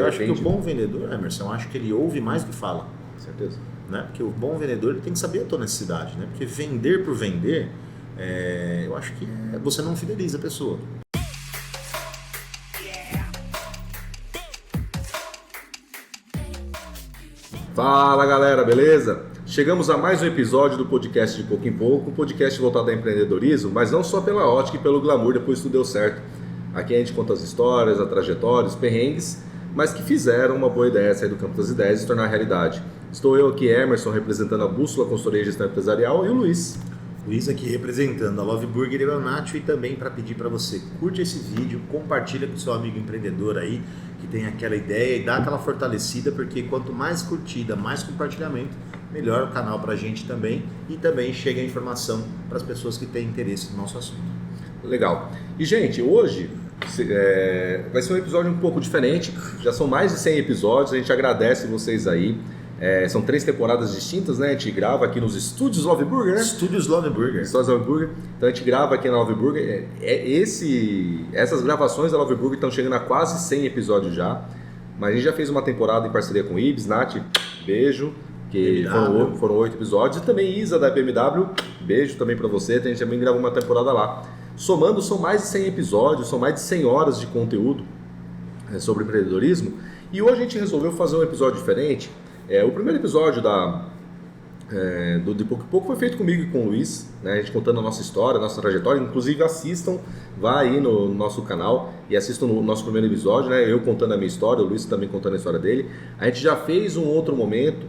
Eu acho que o bom vendedor, Emerson, eu acho que ele ouve mais do que fala. Certeza. Né? Porque o bom vendedor ele tem que saber a tua necessidade, né? Porque vender por vender, eu acho que você não fideliza a pessoa. Fala galera, beleza? Chegamos a mais um episódio do podcast de Pouco em Pouco, um podcast voltado ao empreendedorismo, mas não só pela ótica e pelo glamour, depois tudo deu certo. Aqui a gente conta as histórias, a trajetória, os perrengues, mas que fizeram uma boa ideia sair do campo das ideias e se tornar realidade. Estou eu aqui, Emerson, representando a Bússola Consultoria e Gestão Empresarial, e o Luiz. Luiz aqui representando a Love Burger e o Nacho, e também para pedir para você, curte esse vídeo, compartilha com seu amigo empreendedor aí, que tem aquela ideia e dá aquela fortalecida, porque quanto mais curtida, mais compartilhamento, melhor o canal para a gente também, e também chega a informação para as pessoas que têm interesse no nosso assunto. Legal. E gente, hoje vai ser um episódio um pouco diferente, já são mais de 100 episódios, a gente agradece vocês aí. São 3 temporadas distintas, né? A gente grava aqui nos Estúdios Love Burger, né? Estúdios Love Burger. Estúdios Love Burger. Então a gente grava aqui na Love Burger. Essas gravações da Love Burger estão chegando a quase 100 episódios já. Mas a gente já fez uma temporada em parceria com o Ibis, Nath, beijo. Que foram 8 episódios. E também Isa da BMW, beijo também para você. A gente também gravou uma temporada lá. Somando, são mais de 100 episódios, são mais de 100 horas de conteúdo sobre empreendedorismo. E hoje a gente resolveu fazer um episódio diferente. O primeiro episódio do De Pouco em Pouco foi feito comigo e com o Luiz, né? A gente contando a nossa história, a nossa trajetória. Inclusive assistam, vá aí no nosso canal e assistam no nosso primeiro episódio, né? Eu contando a minha história, o Luiz também contando a história dele. A gente já fez um outro momento,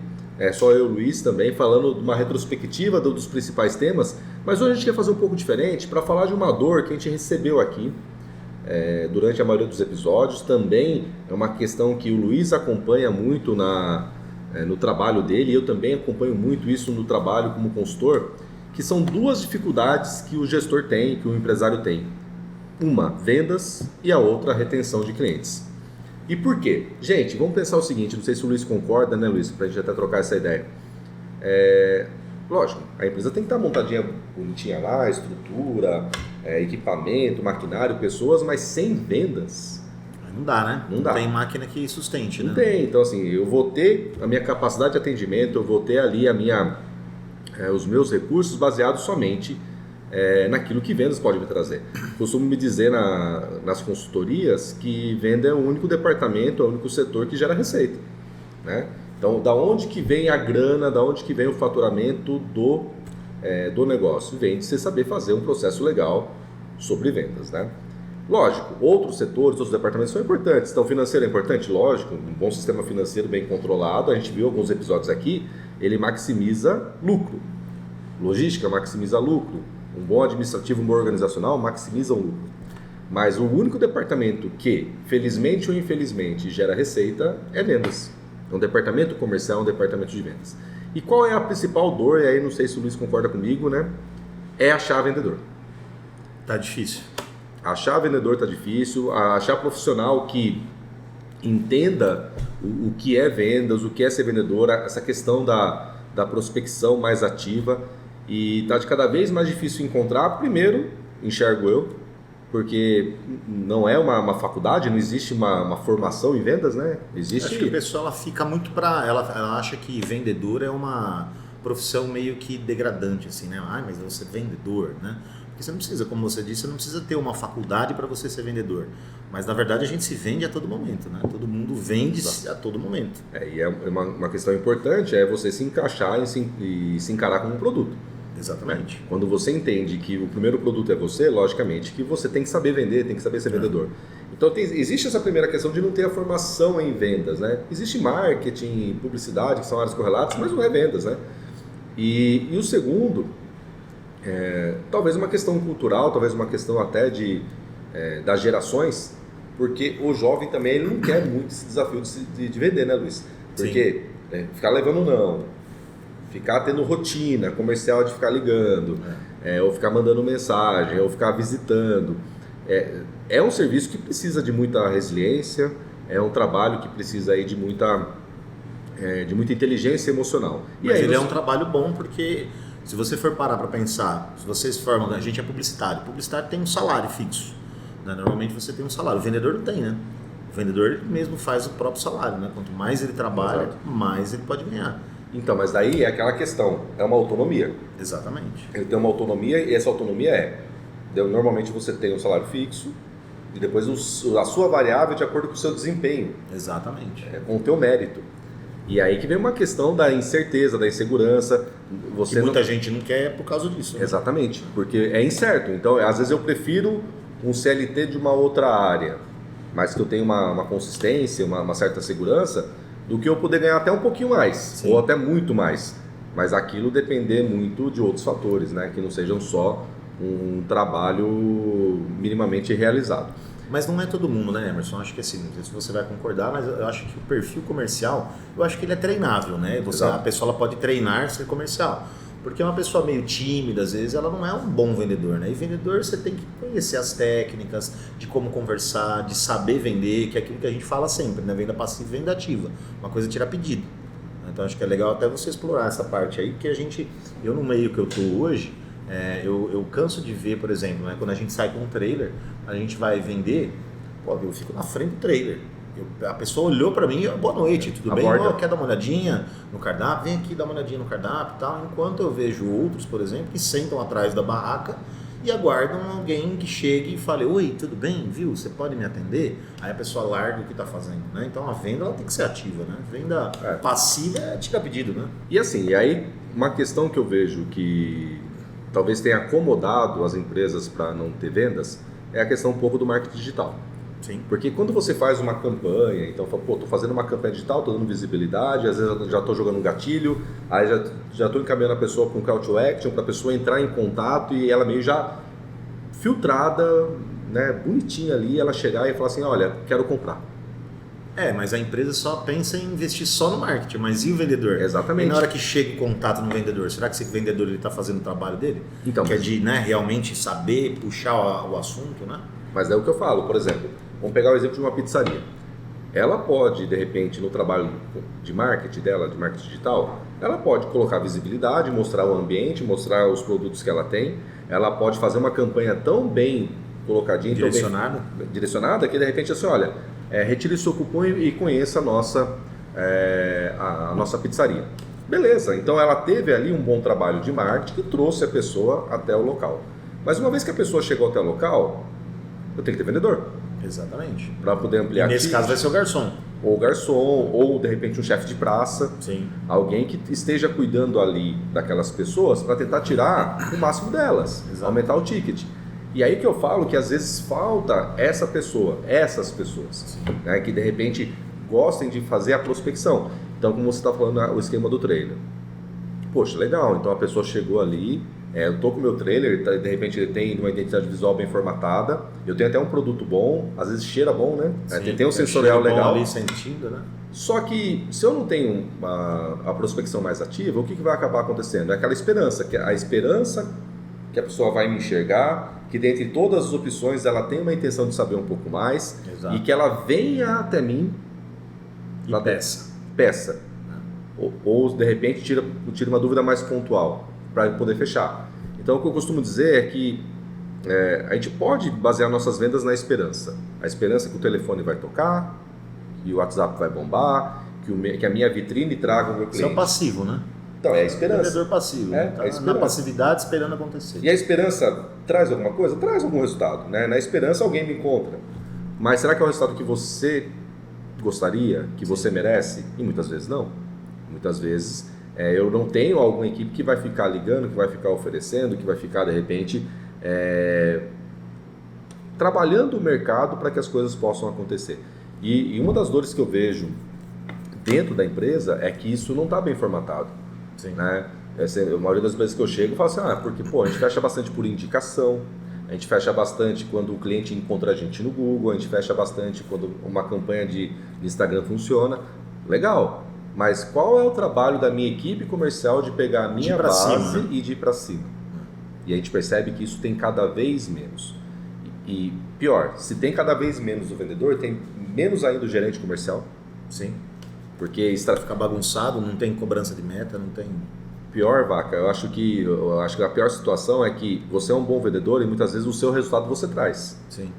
só eu e o Luiz também, falando de uma retrospectiva dos principais temas. Mas hoje a gente quer fazer um pouco diferente para falar de uma dor que a gente recebeu aqui durante a maioria dos episódios. Também é uma questão que o Luiz acompanha muito no trabalho dele, e eu também acompanho muito isso no trabalho como consultor, que são 2 dificuldades que o gestor tem, que o empresário tem. Uma, vendas, e a outra, retenção de clientes. E por quê? Gente, vamos pensar o seguinte, não sei se o Luiz concorda, né, Luiz, pra gente até trocar essa ideia. Lógico, a empresa tem que estar montadinha, bonitinha lá, estrutura, equipamento, maquinário, pessoas, mas sem vendas... Não dá, né? Não dá. Tem máquina que sustente, né? Não tem. Então, assim, eu vou ter a minha capacidade de atendimento, eu vou ter ali os meus recursos baseados somente naquilo que vendas pode me trazer. Costumo me dizer nas consultorias que venda é o único departamento, é o único setor que gera receita, né? Então, da onde que vem a grana, da onde que vem o faturamento do negócio? Vem de você saber fazer um processo legal sobre vendas, né? Lógico, outros setores, outros departamentos são importantes. Então, financeiro é importante? Lógico, um bom sistema financeiro bem controlado, a gente viu alguns episódios aqui, ele maximiza lucro. Logística maximiza lucro. Um bom administrativo, um bom organizacional maximiza o lucro. Mas o único departamento que, felizmente ou infelizmente, gera receita é vendas. É um departamento comercial, um departamento de vendas. E qual é a principal dor, e aí não sei se o Luiz concorda comigo, né? É achar vendedor. Tá difícil. Achar vendedor está difícil, achar profissional que entenda o que é vendas, o que é ser vendedor, essa questão da prospecção mais ativa, e está de cada vez mais difícil encontrar. Primeiro, enxergo eu, porque não é uma faculdade, não existe uma formação em vendas, né? Existe... Acho que a pessoa ela fica muito ela acha que vendedor é uma profissão meio que degradante, assim, né? Mas você é vendedor, né? Porque você não precisa, como você disse, você não precisa ter uma faculdade para você ser vendedor. Mas, na verdade, a gente se vende a todo momento, né? Todo mundo vende a todo momento. E é uma questão importante, é você se encaixar e se encarar como um produto. Exatamente. Né? Quando você entende que o primeiro produto é você, logicamente que você tem que saber vender, tem que saber ser vendedor. Então, existe essa primeira questão de não ter a formação em vendas, né? Existe marketing, publicidade, que são áreas correlatas, mas não é vendas, né? E o segundo... talvez uma questão cultural, talvez uma questão até das gerações, porque o jovem também ele não quer muito esse desafio de vender, né, Luiz? Porque ficar levando não, ficar tendo rotina comercial de ficar ligando, ou ficar mandando mensagem, ou ficar visitando, é um serviço que precisa de muita resiliência, é um trabalho que precisa aí de muita inteligência emocional. Mas ele é um trabalho bom porque... Se você for parar para pensar, se vocês formam, a gente é publicitário tem um salário fixo, né? Normalmente você tem um salário, o vendedor não tem, né? O O vendedor ele mesmo faz o próprio salário, né? Quanto mais ele trabalha, Exato. mais ele pode ganhar. Então, mas daí é aquela questão, é uma autonomia. Exatamente. Ele tem uma autonomia e essa autonomia normalmente você tem um salário fixo e depois a sua variável de acordo com o seu desempenho, Exatamente. com o teu mérito. E aí que vem uma questão da incerteza, da insegurança. Que muita gente não quer por causa disso. Né? Exatamente, porque é incerto. Então, às vezes eu prefiro um CLT de uma outra área, mas que eu tenho uma consistência, uma certa segurança, do que eu poder ganhar até um pouquinho mais, Sim. ou até muito mais. Mas aquilo depender muito de outros fatores, né? Que não sejam só um trabalho minimamente realizado. Mas não é todo mundo, né, Emerson? Acho que assim, não sei se você vai concordar, mas eu acho que o perfil comercial, eu acho que ele é treinável, né? A pessoa ela pode treinar ser comercial. Porque uma pessoa meio tímida, às vezes, ela não é um bom vendedor, né? E vendedor você tem que conhecer as técnicas de como conversar, de saber vender, que é aquilo que a gente fala sempre, né? Venda passiva e venda ativa. Uma coisa é tirar pedido. Então acho que é legal até você explorar essa parte aí, porque eu no meio que eu tô hoje, eu canso de ver, por exemplo, né? Quando a gente sai com um trailer, a gente vai vender, pô, eu fico na frente do trailer. A pessoa olhou para mim, boa noite, tudo bem? Quer dar uma olhadinha no cardápio? Vem aqui dar uma olhadinha no cardápio e tal. Enquanto eu vejo outros, por exemplo, que sentam atrás da barraca e aguardam alguém que chegue e fale: oi, tudo bem? Viu? Você pode me atender? Aí a pessoa larga o que está fazendo, né? Então a venda ela tem que ser ativa, né? Venda passiva é tirar pedido, né? E assim, e aí uma questão que eu vejo que talvez tenha acomodado as empresas para não ter vendas é a questão um pouco do marketing digital. Sim. Porque quando você faz uma campanha, então fala, pô, tô fazendo uma campanha digital, tô dando visibilidade, às vezes eu já tô jogando um gatilho, aí já tô encaminhando a pessoa para um call to action, para a pessoa entrar em contato e ela meio já filtrada, né, bonitinha ali, ela chegar e falar assim, olha, quero comprar. Mas a empresa só pensa em investir só no marketing, mas e o vendedor? Exatamente. E na hora que chega o contato no vendedor, será que esse vendedor está fazendo o trabalho dele? Então, que é de realmente saber puxar o assunto, né? Mas é o que eu falo, por exemplo, vamos pegar o exemplo de uma pizzaria. Ela pode, de repente, no trabalho de marketing dela, de marketing digital, ela pode colocar visibilidade, mostrar o ambiente, mostrar os produtos que ela tem. Ela pode fazer uma campanha tão bem colocadinha, direcionada, que de repente assim, olha, retire seu cupom e conheça a nossa pizzaria. Beleza, então ela teve ali um bom trabalho de marketing que trouxe a pessoa até o local. Mas uma vez que a pessoa chegou até o local, eu tenho que ter vendedor. Exatamente. Para poder ampliar. E nesse caso vai ser o garçom. Ou garçom, ou de repente um chefe de praça. Sim. Alguém que esteja cuidando ali daquelas pessoas para tentar tirar o máximo delas, aumentar o ticket. E aí que eu falo que às vezes falta essas pessoas, né, que de repente gostem de fazer a prospecção. Então, como você está falando, o esquema do trailer. Poxa, legal, então a pessoa chegou ali, eu tô com o meu trailer, de repente ele tem uma identidade visual bem formatada, eu tenho até um produto bom, às vezes cheira bom, né? Sim, tem um sensorial legal. Ali sentindo, né? Só que se eu não tenho a prospecção mais ativa, o que vai acabar acontecendo? É aquela esperança, que a esperança que a pessoa vai me enxergar, que dentre todas as opções ela tem uma intenção de saber um pouco mais. Exato. E que ela venha até mim e peça. Ou de repente tira uma dúvida mais pontual para poder fechar. Então o que eu costumo dizer é que a gente pode basear nossas vendas na esperança. A esperança que o telefone vai tocar, que o WhatsApp vai bombar, que a minha vitrine traga o meu cliente. Isso é o passivo, né? Então, é a esperança. Vendedor passivo. Na passividade, esperando acontecer. E a esperança traz alguma coisa? Traz algum resultado, né? Na esperança, alguém me encontra. Mas será que é o resultado que você gostaria, que você merece? E muitas vezes não. Muitas vezes eu não tenho alguma equipe que vai ficar ligando, que vai ficar oferecendo, que vai ficar, de repente, trabalhando o mercado para que as coisas possam acontecer. E uma das dores que eu vejo dentro da empresa é que isso não está bem formatado. Sim. Né? A maioria das vezes que eu chego, eu falo assim, porque a gente fecha bastante por indicação, a gente fecha bastante quando o cliente encontra a gente no Google, a gente fecha bastante quando uma campanha de Instagram funciona. Legal, mas qual é o trabalho da minha equipe comercial de pegar a minha base e de ir para cima? E a gente percebe que isso tem cada vez menos. E pior, se tem cada vez menos o vendedor, tem menos ainda o gerente comercial. Sim. Porque fica bagunçado, não tem cobrança de meta, não tem... Pior, Vaca, eu acho que a pior situação é que você é um bom vendedor e muitas vezes o seu resultado você traz. Sim.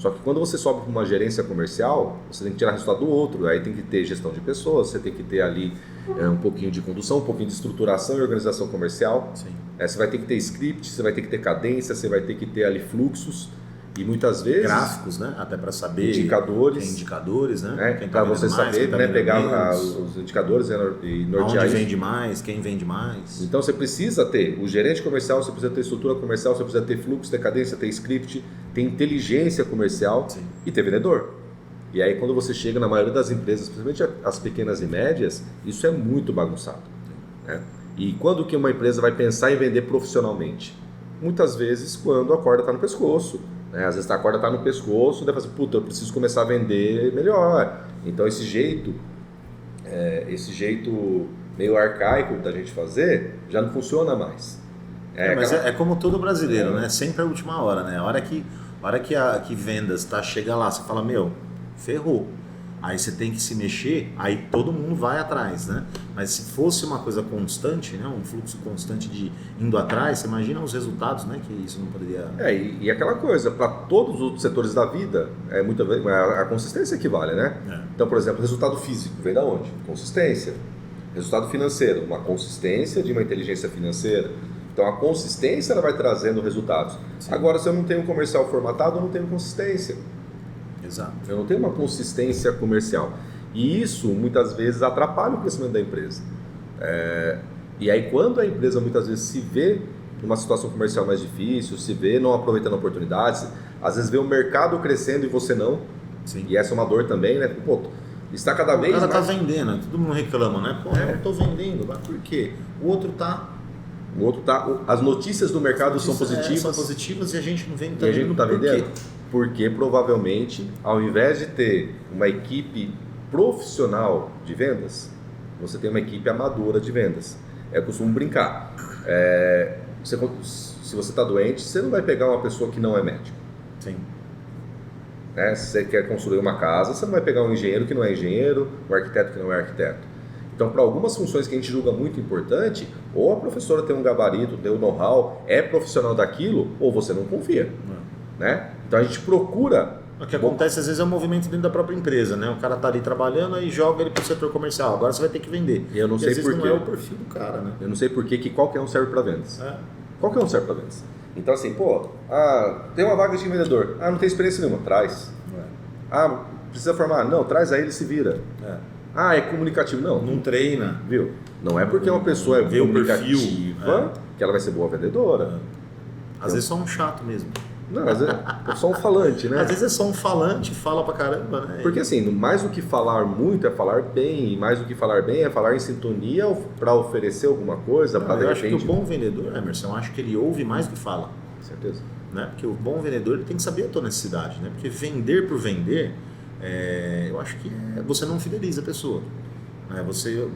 Só que quando você sobe para uma gerência comercial, você tem que tirar resultado do outro. Aí tem que ter gestão de pessoas, você tem que ter ali um pouquinho de condução, um pouquinho de estruturação e organização comercial. Sim. Você vai ter que ter script, você vai ter que ter cadência, você vai ter que ter ali fluxos. E muitas vezes... Gráficos, né? Até para saber... Indicadores, né? Para você saber, né? Pegar os indicadores e nortear onde vende mais, quem vende mais. Então você precisa ter o gerente comercial, você precisa ter estrutura comercial, você precisa ter fluxo, ter cadência, ter script, ter inteligência comercial. Sim. E ter vendedor. E aí quando você chega na maioria das empresas, principalmente as pequenas e médias, isso é muito bagunçado. Né? E quando que uma empresa vai pensar em vender profissionalmente? Muitas vezes quando a corda está no pescoço. Às vezes a corda está no pescoço, daí você fala, puta, eu preciso começar a vender melhor. Então esse jeito meio arcaico da gente fazer já não funciona mais. Mas é como todo brasileiro, né? Sempre a última hora, né? A hora que vendas chega lá, você fala, meu, ferrou. Aí você tem que se mexer, aí todo mundo vai atrás, né? Mas se fosse uma coisa constante, né? Um fluxo constante de indo atrás, você imagina os resultados, né? Que isso não poderia... E aquela coisa, para todos os outros setores da vida, a consistência que vale, né? Então, por exemplo, resultado físico vem da onde? Consistência. Resultado financeiro, uma consistência de uma inteligência financeira. Então, a consistência ela vai trazendo resultados. Sim. Agora, se eu não tenho um comercial formatado, eu não tenho consistência. Exato. Eu não tenho uma consistência comercial. E isso, muitas vezes, atrapalha o crescimento da empresa. E aí, quando a empresa, muitas vezes, se vê numa situação comercial mais difícil, se vê não aproveitando oportunidades, às vezes vê o mercado crescendo e você não. Sim. E essa é uma dor também, né? Pô, está cada vez mais... O cara está vendendo, todo mundo reclama, né? Pô, eu não estou vendendo, mas por quê? O outro tá... As notícias do mercado são positivas. São positivas e a gente não vende. E a gente não está vendendo. Porque provavelmente, ao invés de ter uma equipe profissional de vendas, você tem uma equipe amadora de vendas. Eu costumo brincar. Se você está doente, você não vai pegar uma pessoa que não é médico. Sim. Se você quer construir uma casa, você não vai pegar um engenheiro que não é engenheiro, um arquiteto que não é arquiteto. Então, para algumas funções que a gente julga muito importante, ou a professora tem um gabarito, tem um know-how, é profissional daquilo, ou você não confia. Né? Então, a gente procura... O que acontece, às vezes, é um movimento dentro da própria empresa. Né? O cara está ali trabalhando e joga ele para o setor comercial. Agora você vai ter que vender. E eu não sei por quê. Não é o perfil do cara. Né? Eu não sei por que qualquer um serve para vendas. Qualquer um serve para vendas. Então, assim, tem uma vaga de vendedor. Não tem experiência nenhuma. Traz. Precisa formar? Não, traz aí, ele se vira. É comunicativo. Não treina. Viu? Não é porque uma pessoa é comunicativa que ela vai ser boa vendedora. Às vezes é só um chato mesmo. Não, às vezes é só um falante, né? Às vezes é só um falante, fala pra caramba, né? Porque assim, mais do que falar muito é falar bem, e mais do que falar bem é falar em sintonia para oferecer alguma coisa. Eu acho que o bom vendedor, Emerson, eu acho que ele ouve mais do que fala. Certeza. Né? Porque o bom vendedor ele tem que saber a tua necessidade, né? Porque vender por vender... eu acho que você não fideliza a pessoa.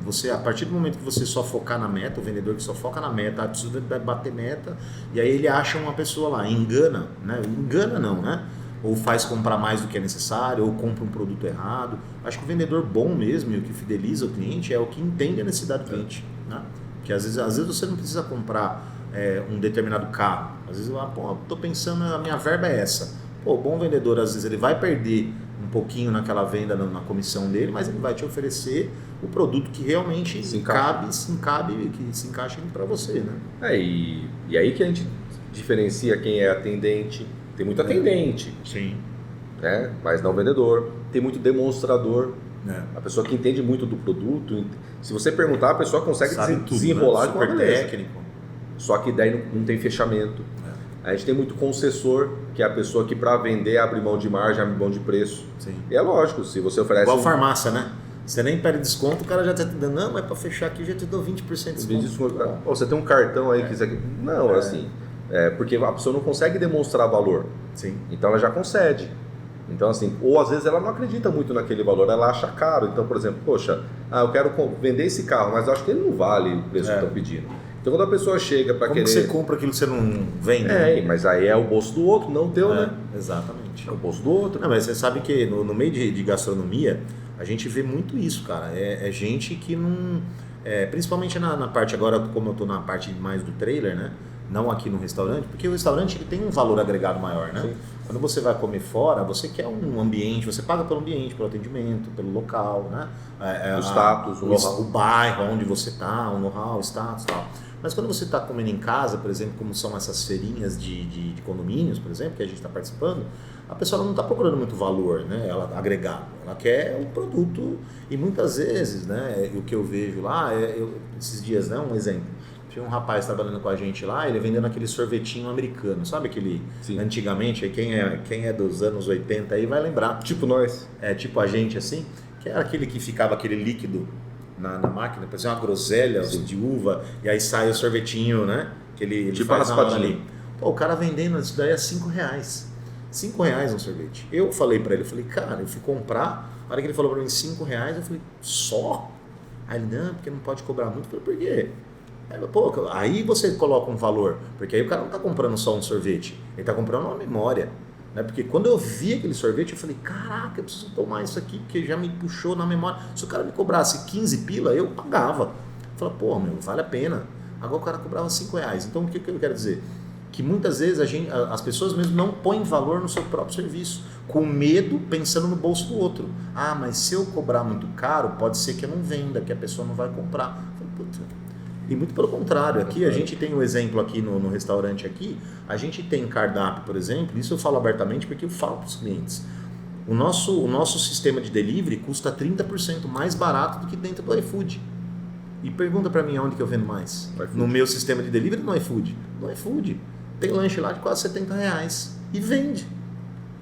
Você, a partir do momento que você só focar na meta, o vendedor que só foca na meta, precisa bater meta, e aí ele acha uma pessoa lá, engana, né? Engana não, né? Ou faz comprar mais do que é necessário, ou compra um produto errado. Acho que o vendedor bom mesmo e o que fideliza o cliente é o que entende a necessidade do cliente. Né? Porque às vezes você não precisa comprar um determinado carro. Às vezes, estou pensando, a minha verba é essa. O bom vendedor, às vezes, ele vai perder um pouquinho naquela venda, na comissão dele, mas ele vai te oferecer o produto que realmente se encaixa para você, né? E aí que a gente diferencia quem é atendente. Tem muito atendente, sim, né? Mas não vendedor. Tem muito demonstrador. A pessoa que entende muito do produto. Se você perguntar, a pessoa consegue desenrolar com uma beleza. Técnico. Só que daí não tem fechamento. A gente tem muito concessor, que é a pessoa que para vender abre mão de margem, abre mão de preço. Sim. E é lógico, se você oferece... Igual farmácia, né? Você nem pede desconto, o cara já está te dando, não, mas para fechar aqui já te dou 20% de desconto. Você tem um cartão aí que quiser... Não, assim, porque a pessoa não consegue demonstrar valor. Sim. Então ela já concede. Então assim, ou às vezes ela não acredita muito naquele valor, ela acha caro. Então, por exemplo, poxa, eu quero vender esse carro, mas eu acho que ele não vale o preço que estão pedindo. Então quando a pessoa chega para querer... Como você compra aquilo que você não vende? Mas aí é o bolso do outro, não o teu, né? Exatamente. É o bolso do outro. Não, mas você sabe que no meio de gastronomia, a gente vê muito isso, cara. É gente que não... principalmente na parte agora, como eu tô na parte mais do trailer, né? não aqui no restaurante, porque o restaurante ele tem um valor agregado maior, né? Sim. Quando você vai comer fora, você quer um ambiente, você paga pelo ambiente, pelo atendimento, pelo local, né? O status, o know-how. O bairro onde você está, o know-how, o status e tal. Mas quando você está comendo em casa, por exemplo, como são essas feirinhas de condomínios, por exemplo, que a gente está participando, a pessoa não está procurando muito valor, né? Ela agregado, ela quer um produto e muitas vezes, né? O que eu vejo lá, esses dias, né? Um exemplo. Tinha um rapaz trabalhando com a gente lá, ele vendendo aquele sorvetinho americano, sabe aquele Sim. Antigamente, aí quem é dos anos 80 aí vai lembrar. Tipo nós. Tipo a gente assim, que era aquele que ficava aquele líquido na máquina, parecia uma groselha de uva, e aí sai o sorvetinho, né? Que ele Tipo faz na hora raspadinho. ali. Pô, o cara vendendo isso daí a R$5. R$5 um sorvete. Eu falei pra ele, cara, eu fui comprar, na hora que ele falou pra mim R$5, eu falei, só? Aí ele, não, porque não pode cobrar muito. Eu falei, por quê? Aí você coloca um valor, porque aí o cara não está comprando só um sorvete, ele está comprando uma memória, né? Porque quando eu vi aquele sorvete, eu falei, caraca, eu preciso tomar isso aqui, porque já me puxou na memória. Se o cara me cobrasse 15 pila, eu pagava. Eu falei, pô, meu, vale a pena. Agora o cara cobrava R$5. Então o que eu quero dizer? Que muitas vezes as pessoas mesmo não põem valor no seu próprio serviço, com medo, pensando no bolso do outro. Ah, mas se eu cobrar muito caro, pode ser que eu não venda, que a pessoa não vai comprar. Eu falei, puta. E muito pelo contrário, aqui a gente tem um exemplo aqui no restaurante aqui, a gente tem cardápio, por exemplo, isso eu falo abertamente porque eu falo para os clientes. O nosso sistema de delivery custa 30% mais barato do que dentro do iFood. E pergunta para mim onde que eu vendo mais. No meu sistema de delivery no iFood. No iFood. Tem lanche lá de quase R$70 e vende.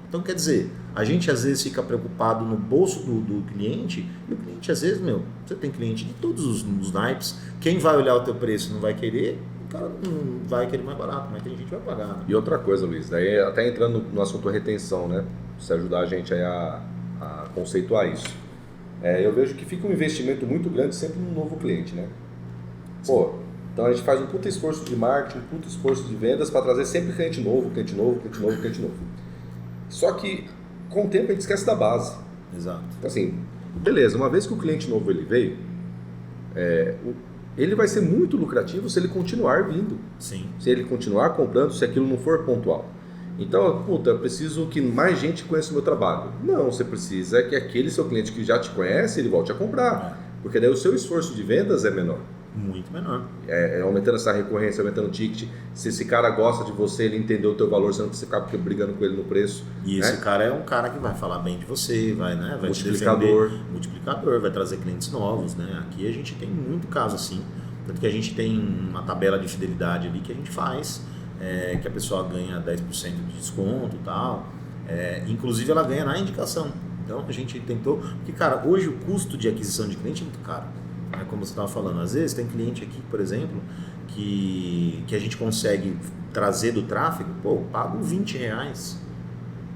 Então quer dizer, a gente às vezes fica preocupado no bolso do cliente, e o cliente às vezes, você tem cliente de todos os naipes, quem vai olhar o teu preço não vai querer, o cara não vai querer mais barato, mas tem gente que vai pagar. Né? E outra coisa, Luiz, daí até entrando no assunto retenção, né? Você ajudar a gente aí a conceituar isso. Eu vejo que fica um investimento muito grande sempre no novo cliente, né? Pô, então a gente faz um puta esforço de marketing, um puta esforço de vendas para trazer sempre cliente novo, cliente novo, cliente novo, cliente novo. Só que com o tempo a gente esquece da base. Exato. Então assim, beleza, uma vez que o cliente novo ele veio, ele vai ser muito lucrativo se ele continuar vindo. Sim. Se ele continuar comprando, se aquilo não for pontual. Então, eu preciso que mais gente conheça o meu trabalho. Não, você precisa que aquele seu cliente que já te conhece, ele volte a comprar. Porque daí o seu esforço de vendas é menor. Muito menor. Aumentando essa recorrência, aumentando o ticket. Se esse cara gosta de você, ele entendeu o teu valor, você não precisa ficar brigando com ele no preço. E esse cara é um cara que vai falar bem de você, vai multiplicador. Te defender, multiplicador, vai trazer clientes novos, né? Aqui a gente tem muito caso assim, tanto que a gente tem uma tabela de fidelidade ali que a gente faz, que a pessoa ganha 10% de desconto e tal, inclusive ela ganha na indicação. Então a gente tentou, porque cara, hoje o custo de aquisição de cliente é muito caro. Como você estava falando, às vezes tem cliente aqui, por exemplo, que a gente consegue trazer do tráfego, eu pago R$20.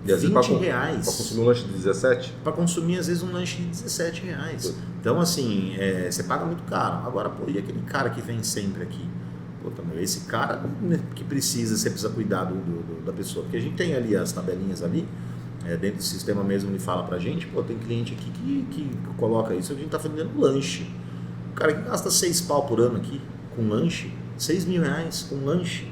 E às vezes R$20. Para consumir um lanche de 17? Para consumir, às vezes, um lanche de R$17. Então, assim, você paga muito caro. Agora, e aquele cara que vem sempre aqui? Esse cara que você precisa cuidar da pessoa. Porque a gente tem ali as tabelinhas ali, dentro do sistema mesmo ele fala pra gente, tem cliente aqui que coloca isso, a gente tá vendendo lanche. O cara que gasta 6 pau por ano aqui com lanche, R$6.000 com lanche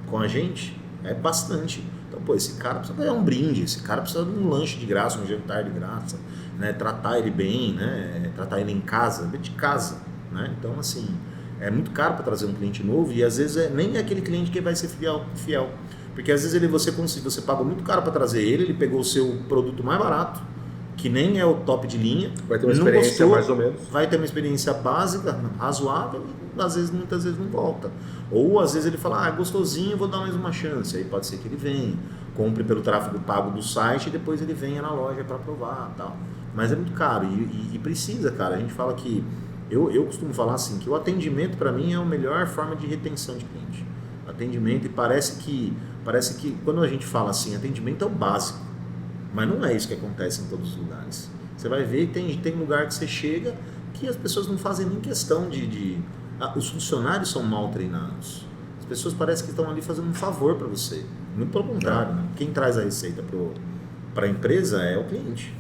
com a gente, é bastante. Então, esse cara precisa ganhar um brinde, esse cara precisa de um lanche de graça, um jantar de graça, né? Tratar ele bem, né? Tratar ele em casa, de casa, né? Então, assim, é muito caro para trazer um cliente novo e às vezes nem é aquele cliente que vai ser fiel. Porque às vezes você pagou muito caro para trazer ele pegou o seu produto mais barato, que nem é o top de linha. Vai ter uma experiência mais ou menos. Vai ter uma experiência básica, razoável, e muitas vezes não volta. Ou às vezes ele fala, é gostosinho, vou dar mais uma chance. Aí pode ser que ele venha, compre pelo tráfego pago do site e depois ele venha na loja para provar e tal. Mas é muito caro e precisa, cara. A gente fala que, eu costumo falar assim, que o atendimento para mim é a melhor forma de retenção de cliente. Atendimento, e parece que quando a gente fala assim, atendimento é o básico, mas não é isso que acontece em todos os lugares. Você vai ver que tem lugar que você chega que as pessoas não fazem nem questão os funcionários são mal treinados. As pessoas parecem que estão ali fazendo um favor para você. Muito pelo contrário, né? Quem traz a receita para a empresa é o cliente.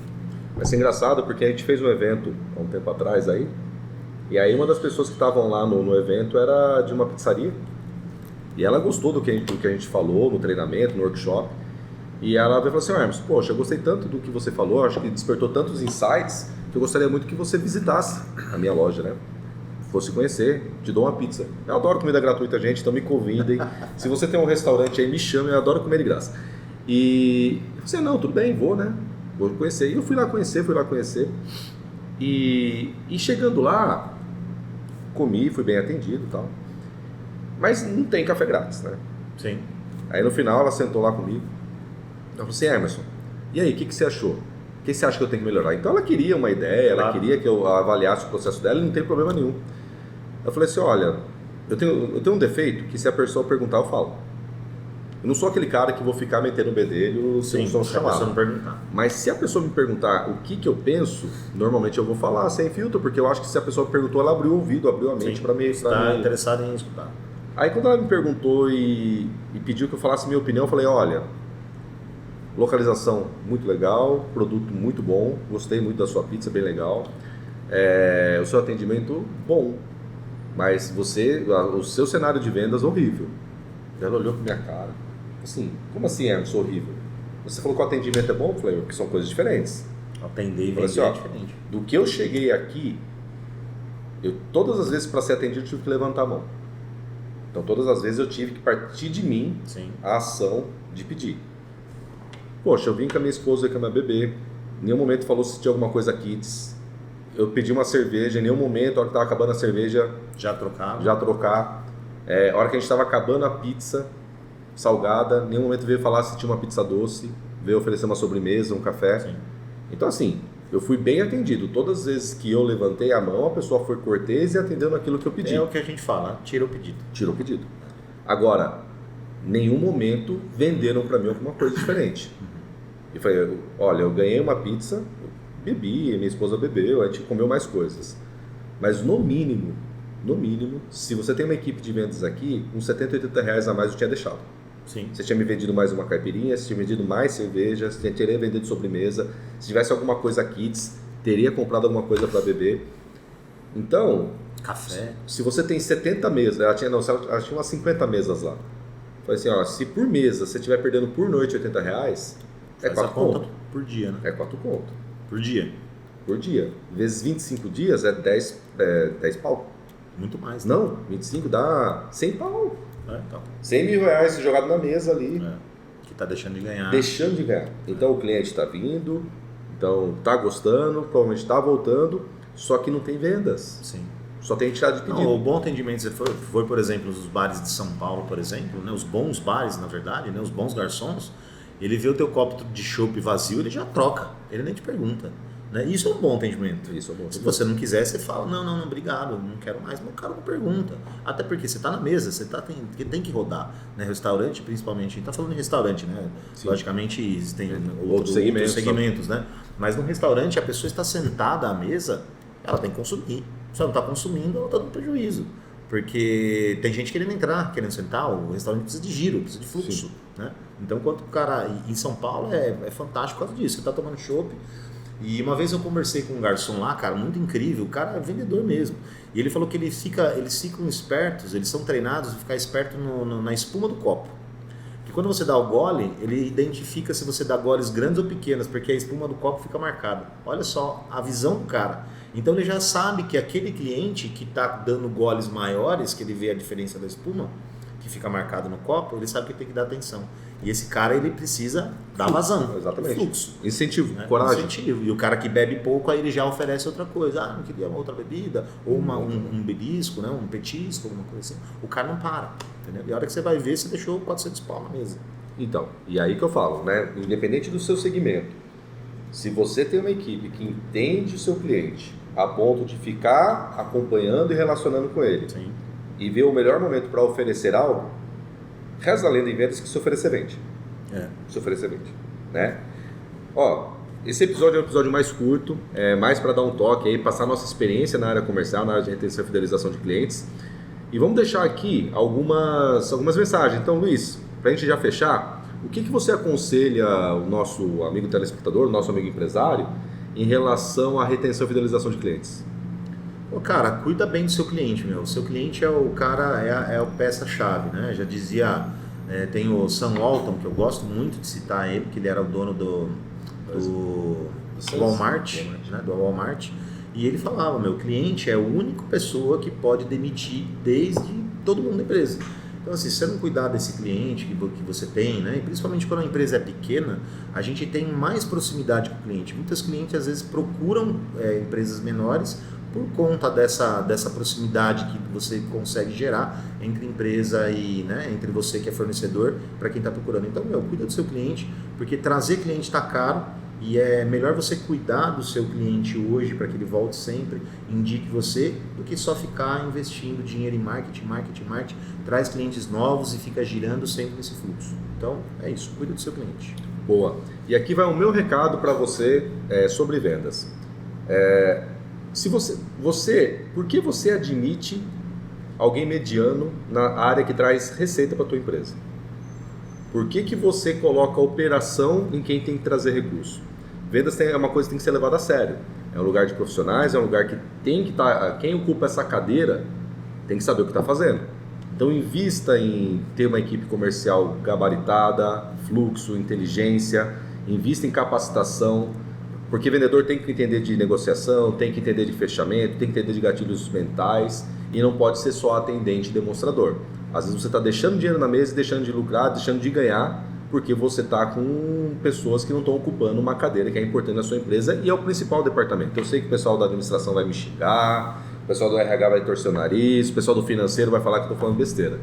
Vai ser engraçado porque a gente fez um evento há um tempo atrás aí, e aí uma das pessoas que estavam lá no evento era de uma pizzaria. E ela gostou do que a gente falou no treinamento, no workshop. E ela veio e falou assim, Hermes, poxa, eu gostei tanto do que você falou, acho que despertou tantos insights, que eu gostaria muito que você visitasse a minha loja, né? Fosse conhecer, te dou uma pizza. Eu adoro comida gratuita, gente, então me convidem. Se você tem um restaurante aí, me chame, eu adoro comer de graça. E eu falei, não, tudo bem, vou, né? Vou conhecer. E eu fui lá conhecer. E chegando lá, comi, fui bem atendido e tal. Mas não tem café grátis, né? Sim. Aí no final ela sentou lá comigo. Eu falei assim, Emerson, e aí, o que você achou? O que você acha que eu tenho que melhorar? Então ela queria uma ideia, ela queria que eu avaliasse o processo dela e não tem problema nenhum. Eu falei assim, olha, eu tenho um defeito que se a pessoa perguntar eu falo. Eu não sou aquele cara que vou ficar metendo o bedelho se não sou chamado. Mas se a pessoa me perguntar o que eu penso, normalmente eu vou falar sem filtro, porque eu acho que se a pessoa perguntou, ela abriu o ouvido, abriu a mente para mim. Está interessado em escutar. Aí quando ela me perguntou e pediu que eu falasse minha opinião, eu falei, olha, localização muito legal, produto muito bom, gostei muito da sua pizza, bem legal. O seu atendimento bom, mas o seu cenário de vendas horrível. Ela olhou pra minha cara, assim, como assim Emerson, horrível? Você falou que o atendimento é bom? Eu falei, porque são coisas diferentes. Atender e vender assim, é diferente. Do que eu cheguei aqui, todas as vezes para ser atendido eu tive que levantar a mão. Então todas as vezes eu tive que partir de mim a ação de pedir. Poxa, eu vim com a minha esposa e com a minha bebê, em nenhum momento falou se tinha alguma coisa kids. Eu pedi uma cerveja, em nenhum momento, a hora que estava acabando a cerveja, já trocar. A hora que a gente estava acabando a pizza salgada, em nenhum momento veio falar se tinha uma pizza doce, veio oferecer uma sobremesa, um café. Sim. Então assim, eu fui bem atendido. Todas as vezes que eu levantei a mão, a pessoa foi cortês e atendendo aquilo que eu pedi. É o que a gente fala, tira o pedido. Tira o pedido. Agora, em nenhum momento venderam para mim alguma coisa diferente. E falei, olha, eu ganhei uma pizza, eu bebi, minha esposa bebeu, a gente comeu mais coisas. Mas no mínimo, se você tem uma equipe de vendas aqui, uns 70, 80 reais a mais eu tinha deixado. Sim. Você tinha me vendido mais uma caipirinha, você tinha vendido mais cerveja, você teria vendido sobremesa. Se tivesse alguma coisa kids, teria comprado alguma coisa para beber. Então, café. Se você tem 70 mesas, ela tinha umas 50 mesas lá. Falei assim, ó, se por mesa você estiver perdendo por noite 80 reais, é 4 conto. Por dia, né? É 4 conto. Por dia. Por dia. Vezes 25 dias é 10 pau. Muito mais. Né? Não, 25 dá 100 pau. Então. 100 mil reais jogado na mesa ali. Que tá deixando de ganhar. Deixando de ganhar. Então o cliente está vindo, então tá gostando, provavelmente está voltando, só que não tem vendas. Sim. Só tem tirada de pedido. Não, o bom atendimento, você foi, por exemplo, nos bares de São Paulo, por exemplo, né, os bons bares, na verdade, né, os bons garçons, ele vê o teu copo de chopp vazio, ele já troca, ele nem te pergunta. Né? Isso é um bom atendimento. Isso é um bom atendimento. Se você não quiser, você fala, não, obrigado, não quero mais, mas o cara não pergunta. Até porque você está na mesa, você tem que rodar. Né? Restaurante, principalmente, a gente está falando de restaurante, né? Sim. Logicamente existem outros segmentos, né? Mas no restaurante, a pessoa está sentada à mesa, ela tem que consumir. Se ela não está consumindo, ela está dando prejuízo. Porque tem gente querendo entrar, querendo sentar, o restaurante precisa de giro, precisa de fluxo. Né? Então, quanto o cara... Em São Paulo é fantástico por causa disso. Você está tomando chopp. E uma vez eu conversei com um garçom lá, cara, muito incrível. O cara é vendedor mesmo. E ele falou que eles ficam espertos, eles são treinados a ficar esperto na espuma do copo. Que quando você dá o gole, ele identifica se você dá goles grandes ou pequenas, porque a espuma do copo fica marcada. Olha só a visão do cara. Então ele já sabe que aquele cliente que está dando goles maiores, que ele vê a diferença da espuma, que fica marcado no copo, ele sabe que tem que dar atenção. E esse cara, ele precisa dar vazão. Exatamente. Fluxo. Incentivo, né? Coragem. Incentivo. E o cara que bebe pouco, aí ele já oferece outra coisa. Não queria uma outra bebida, ou um belisco, né? Um petisco, alguma coisa assim. O cara não para, entendeu? E a hora que você vai ver, você deixou 400 pau na mesa. Então, e aí que eu falo, né? Independente do seu segmento, se você tem uma equipe que entende o seu cliente a ponto de ficar acompanhando e relacionando com ele, sim, e ver o melhor momento para oferecer algo, reza a lenda em vendas que se oferecer vende. Se oferecer vende, né? Ó, esse episódio é um episódio mais curto, mais para dar um toque aí, passar nossa experiência na área comercial, na área de retenção e fidelização de clientes. E vamos deixar aqui algumas mensagens. Então, Luiz, para a gente já fechar, o que você aconselha o nosso amigo telespectador, o nosso amigo empresário, em relação à retenção e fidelização de clientes? Pô, cara, cuida bem do seu cliente, meu. O seu cliente é o cara, é a peça-chave, né? Já dizia, tem o Sam Walton, que eu gosto muito de citar ele, que ele era o dono do Walmart, né? Do Walmart. E ele falava, meu cliente é a única pessoa que pode demitir desde todo mundo da empresa. Então, assim, se você não cuidar desse cliente que você tem, né? E principalmente quando a empresa é pequena, a gente tem mais proximidade com o cliente. Muitos clientes, às vezes, procuram empresas menores por conta dessa proximidade que você consegue gerar entre empresa e, né, entre você que é fornecedor para quem está procurando. Então, cuida do seu cliente, porque trazer cliente está caro. E é melhor você cuidar do seu cliente hoje para que ele volte sempre, indique você, do que só ficar investindo dinheiro em marketing. Traz clientes novos e fica girando sempre nesse fluxo. Então, é isso. Cuida do seu cliente. Boa. E aqui vai o meu recado para você sobre vendas. Por que você admite alguém mediano na área que traz receita para a tua empresa? Por que você coloca a operação em quem tem que trazer recurso? Vendas é uma coisa que tem que ser levada a sério. É um lugar de profissionais, é um lugar que tem que estar... Quem ocupa essa cadeira tem que saber o que está fazendo. Então invista em ter uma equipe comercial gabaritada, fluxo, inteligência, invista em capacitação, porque vendedor tem que entender de negociação, tem que entender de fechamento, tem que entender de gatilhos mentais e não pode ser só atendente e demonstrador. Às vezes você está deixando dinheiro na mesa, deixando de lucrar, deixando de ganhar, porque você está com pessoas que não estão ocupando uma cadeira que é importante na sua empresa e é o principal departamento. Eu sei que o pessoal da administração vai me xingar, o pessoal do RH vai torcer o nariz, o pessoal do financeiro vai falar que estou falando besteira.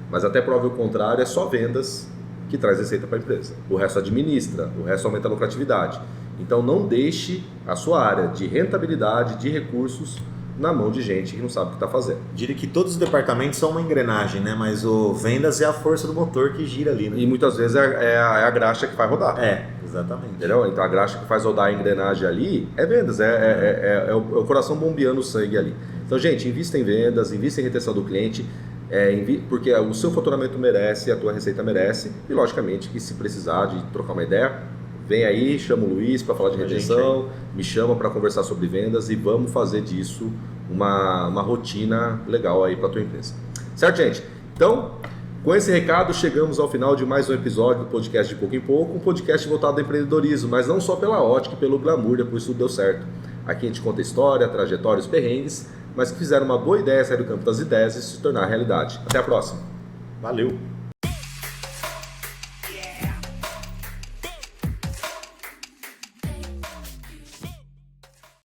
Mas até prova o contrário, é só vendas que traz receita para a empresa. O resto administra, o resto aumenta a lucratividade. Então não deixe a sua área de rentabilidade, de recursos, na mão de gente que não sabe o que está fazendo. Diria que todos os departamentos são uma engrenagem, né? Mas o vendas é a força do motor que gira ali, né? E muitas vezes é a graxa que faz rodar. Exatamente. Entendeu? Então a graxa que faz rodar a engrenagem ali é vendas, é o coração bombeando o sangue ali. Então, gente, invista em vendas, invista em retenção do cliente, porque o seu faturamento merece, a tua receita merece, e logicamente que se precisar de trocar uma ideia, vem aí, chama o Luiz para falar de retenção, me chama para conversar sobre vendas e vamos fazer disso uma rotina legal aí para a tua empresa. Certo, gente? Então, com esse recado, chegamos ao final de mais um episódio do podcast De Pouco em Pouco, um podcast voltado ao empreendedorismo, mas não só pela ótica e pelo glamour, depois tudo deu certo. Aqui a gente conta história, trajetórias, perrengues, mas que fizeram uma boa ideia sair do campo das ideias e se tornar realidade. Até a próxima. Valeu!